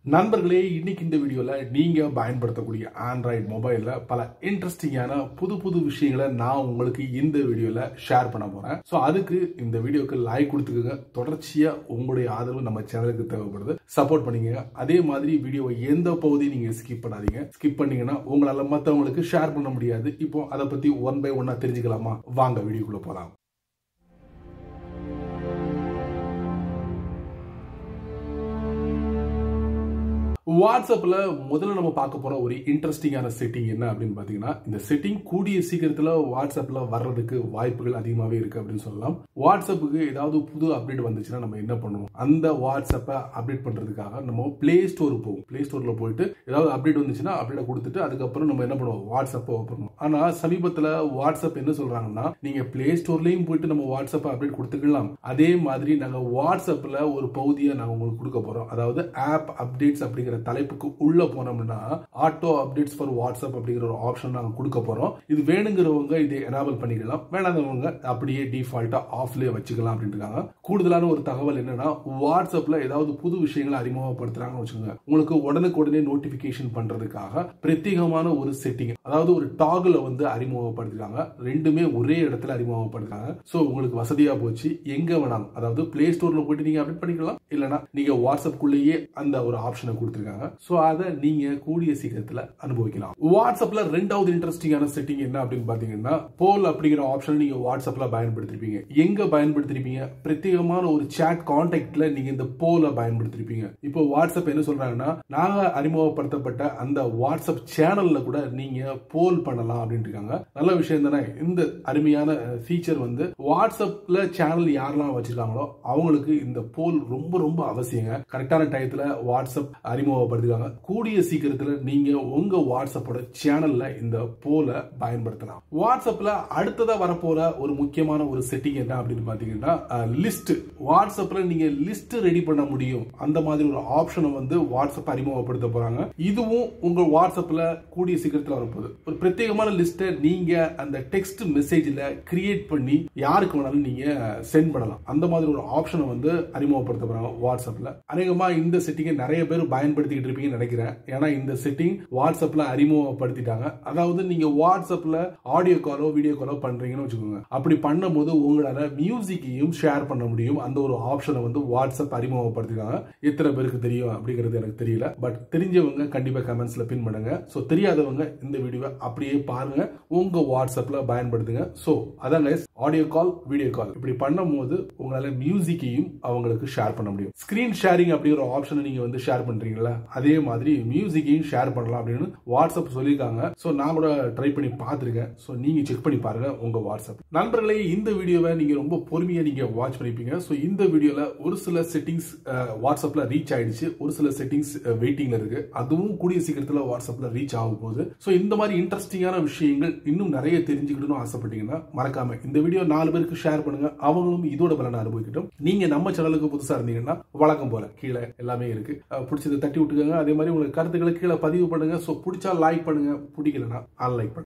நண்பர்களே, இன்னைக்கு இந்த வீடியோல நீங்க பயன்படுத்தக்கூடிய ஆண்ட்ராய்டு மொபைல்ல பல இன்ட்ரெஸ்டிங்கான புது புது விஷயங்களை நான் உங்களுக்கு இந்த வீடியோல ஷேர் பண்ண போறேன். சோ அதுக்கு இந்த வீடியோக்கு லைக் கொடுத்துக்கோங்க. தொடர்ச்சியா உங்களுடைய ஆதரவு நம்ம சேனலுக்கு தேவைப்படுது. சப்போர்ட் பண்ணிக்கங்க. அதே மாதிரி வீடியோவை எந்த பகுதியும் நீங்க ஸ்கிப் பண்ணாதீங்க. ஸ்கிப் பண்ணீங்கன்னா உங்களால மத்தவங்களுக்கு ஷேர் பண்ண முடியாது. இப்போ அதை பத்தி ஒன் பை ஒன்னா தெரிஞ்சுக்கலாமா? வாங்க வீடியோக்குள்ள போலாம். வாட்ஸ்அப்ல முதல்ல நம்ம பார்க்க போற ஒரு இன்ட்ரெஸ்டிங்கான செட்டிங் என்ன அப்படின்னு பாத்தீங்கன்னா, இந்த செட்டிங் கூடிய சீக்கிரத்துல வாட்ஸ்அப்ல வர்றதுக்கு வாய்ப்புகள் அதிகமாவே இருக்கு அப்படின்னு சொல்லலாம். வாட்ஸ்அப்புக்கு ஏதாவது புது அப்டேட் வந்துச்சுன்னா நம்ம என்ன பண்ணுவோம்? அந்த வாட்ஸ்அப்பை அப்டேட் பண்றதுக்காக நம்ம பிளே ஸ்டோர் போவோம். பிளே ஸ்டோர்ல போயிட்டு ஏதாவது அப்டேட் வந்துச்சுன்னா அப்டேட் கொடுத்துட்டு அதுக்கப்புறம் நம்ம என்ன பண்ணுவோம்? வாட்ஸ்அப்பை ஓபன் பண்ணுவோம். ஆனா சமீபத்துல வாட்ஸ்அப் என்ன சொல்றாங்கன்னா, நீங்க பிளே ஸ்டோர்லயும் போயிட்டு நம்ம வாட்ஸ்அப் அப்டேட் கொடுத்துக்கலாம். அதே மாதிரி நாங்க வாட்ஸ்அப்ல ஒரு பகுதியை நாங்க உங்களுக்கு கொடுக்க போறோம். அதாவது ஆப் அப்டேட்ஸ் அப்படிங்கிற தலைப்புக்கு உள்ள போனோம்னா ஆட்டோ அப்டேட்ஸ் ஃபார் வாட்ஸ்அப் அப்படிங்கிற ஒரு ஆப்ஷன் நாங்க கொடுக்க போறோம். இது வேணுங்கிறவங்க இதை எனேபிள் பண்ணிக்கலாம், வேணாதவங்க அப்படியே டிஃபால்ட்டா ஆஃப்லயே வச்சுக்கலாம் அப்படின்றாங்க. கூடுதலான ஒரு தகவல் என்னன்னா, வாட்ஸ்அப்ல ஏதாவது புது விஷயங்களை அறிமுகப்படுத்துறாங்கன்னு வச்சுக்கோங்க, உங்களுக்கு உடனுக்குடனே நோட்டிபிகேஷன் பண்றதுக்காக பிரத்யேகமான ஒரு செட்டிங், அதாவது ஒரு டாகுல வந்து அறிமுகப்படுத்துறாங்க. ரெண்டுமே ஒரே இடத்துல அறிமுகப்படுத்துறாங்க. சோ உங்களுக்கு வசதியா போச்சு. எங்க வேணாலும், அதாவது பிளே ஸ்டோர்ல போயிட்டு நீங்க அப்டேட் பண்ணிக்கலாம், இல்லனா நீங்க வாட்ஸ்அப் குள்ளேயே அந்த ஒரு ஆப்ஷனை கொடுத்திருக்காங்க. சோ அதை நீங்க கூடிய சீக்கிரத்துல அனுபவிக்கலாம். வாட்ஸ்அப்ல ரெண்டாவது இன்ட்ரெஸ்டிங்கான செட்டிங் என்ன அப்படின்னு பாத்தீங்கன்னா, போல் அப்படிங்கிற ஆப்ஷன் நீங்க வாட்ஸ்அப்ல பயன்படுத்திருப்பீங்க. எங்க பயன்படுத்திருப்பீங்க? பிரத்யேகமான ஒரு சாட் கான்டாக்ட்ல நீங்க இந்த போல பயன்படுத்திருப்பீங்க. இப்போ வாட்ஸ்அப் என்ன சொல்றாங்கன்னா, நாங்க அறிமுகப்படுத்தப்பட்ட அந்த வாட்ஸ்அப் சேனல்ல கூட நீங்க போல் பண்ணலாம் அப்படின்னு இருக்காங்க. நல்ல விஷயம் தானே. இந்த அருமையான ஃபீச்சர் வந்து வாட்ஸ்அப்ல சேனல் யாரெல்லாம் வச்சிருக்காங்களோ அவங்களுக்கு இந்த போல் ரொம்ப ரொம்ப அவசியங்க. கரெக்டான டயத்துல வாட்ஸ்அப் அறிமுகப்படுத்திருக்காங்க. கூடிய சீக்கிரத்துல நீங்க உங்க வாட்ஸ்அப்போட சேனல்ல இந்த போல பயன்படுத்தலாம். வாட்ஸ்அப்ல அடுத்ததா வரப்போற ஒரு முக்கியமான ஒரு செட்டிங் என்ன அப்படின்னு பாத்தீங்கன்னா, லிஸ்ட். வாட்ஸ்அப்ல நீங்க லிஸ்ட் ரெடி பண்ண முடியும். அந்த மாதிரி ஒரு ஆப்ஷனை வந்து வாட்ஸ்அப் அறிமுகப்படுத்த போறாங்க. இதுவும் உங்க வாட்ஸ்அப்ல கூடிய சீக்கிரத்துல வரப்போகுது. ஒரு பிரத்யேகமான லிஸ்ட்டை நீங்க அந்த டெக்ஸ்ட் மெசேஜ்ல கிரியேட் பண்ணி யாருக்கு வேணாலும் நீங்க சென்ட் பண்ணலாம். அந்த மாதிரி ஒரு ஆப்ஷனை வந்து அறிமுகப்படுத்த போறாங்க வாட்ஸ்அப்ல. அநேகமா இந்த செட்டிங்கை நிறைய பேர் பயன்படுத்திக்கிட்டு இருப்பீங்கன்னு நினைக்கிறேன். ஏன்னா இந்த செட்டிங் வாட்ஸ்அப்ல அறிமுகப்படுத்திட்டாங்க. அதாவது நீங்க வாட்ஸ்அப்ல ஆடியோ காலோ வீடியோ காலோ பண்றீங்கன்னு வச்சுக்கோங்க, அப்படி பண்ணும்போது உங்களால மியூசிக்கையும் ஷேர் பண்ண முடியும். அந்த ஒரு ஆப்ஷனை வந்து வாட்ஸ்அப் அறிமுகப்படுத்திட்டாங்க. எத்தனை பேருக்கு தெரியும் அப்படிங்கிறது எனக்கு தெரியல. பட் தெரிஞ்சவங்க கண்டிப்பா கமெண்ட்ஸ்ல பின் பண்ணுங்க. சோ தெரியாதவங்க இந்த வீடியோவை அப்படியே பாருங்க, உங்க வாட்ஸ்அப்ல பயன்படுத்துங்க. சோ அதான் guys, audio call video call இப்படி பண்ணும்போது உங்களால மியூசிக்கையும் அவங்களுக்கு ஷேர் பண்ண முடியும். ஸ்கிரீன் ஷேரிங் அப்படிங்கிற ஆப்ஷனை நீங்க வந்து ஷேர் பண்றீங்களா, அதே மாதிரி மியூசிக்கையும் ஷேர் பண்ணலாம் அப்படின்னு வாட்ஸ்அப் சொல்லியிருக்காங்க. சோ நான் கூட ட்ரை பண்ணி பார்த்திருக்கேன். சோ நீங்க செக் பண்ணி பாருங்க உங்க வாட்ஸ்அப். நண்பர்களே, இந்த வீடியோவை நீங்க ரொம்ப பொறுமையா நீங்க வாட்ச் பண்ணிருப்பீங்க. சோ இந்த வீடியோல ஒரு சில செட்டிங்ஸ் வாட்ஸ்அப்ல ரீச் ஆயிடுச்சு, ஒரு சில செட்டிங்ஸ் வெயிட்டிங்ல இருக்கு. அதுவும் கூடிய சீக்கிரத்துல வாட்ஸ்அப்ல ரீச் ஆக போகுது. சோ இந்த மாதிரி இன்ட்ரெஸ்டிங்கான விஷயங்கள் இன்னும் நிறைய தெரிஞ்சுக்கணும்னு ஆசைப்பட்டீங்கன்னா மறக்காம இந்த வீடியோ 4 பேருக்கு ஷேர் பண்ணுங்க. அவங்களும் இதோட பலனை அனுபவிக்கட்டும். நீங்க நம்ம சேனலுக்கு புதுசா இருந்தீங்கன்னா வழக்கம் போல கீழே எல்லாமே இருக்கு, பிடிச்சதை தட்டி விட்டுக்கோங்க. அதே மாதிரி உங்களுக்கு கருத்துக்களை கீழே பதிவு பண்ணுங்க. சோ பிடிச்சா லைக் பண்ணுங்க, பிடிக்கலனா அன்லைக் பண்ணுங்க.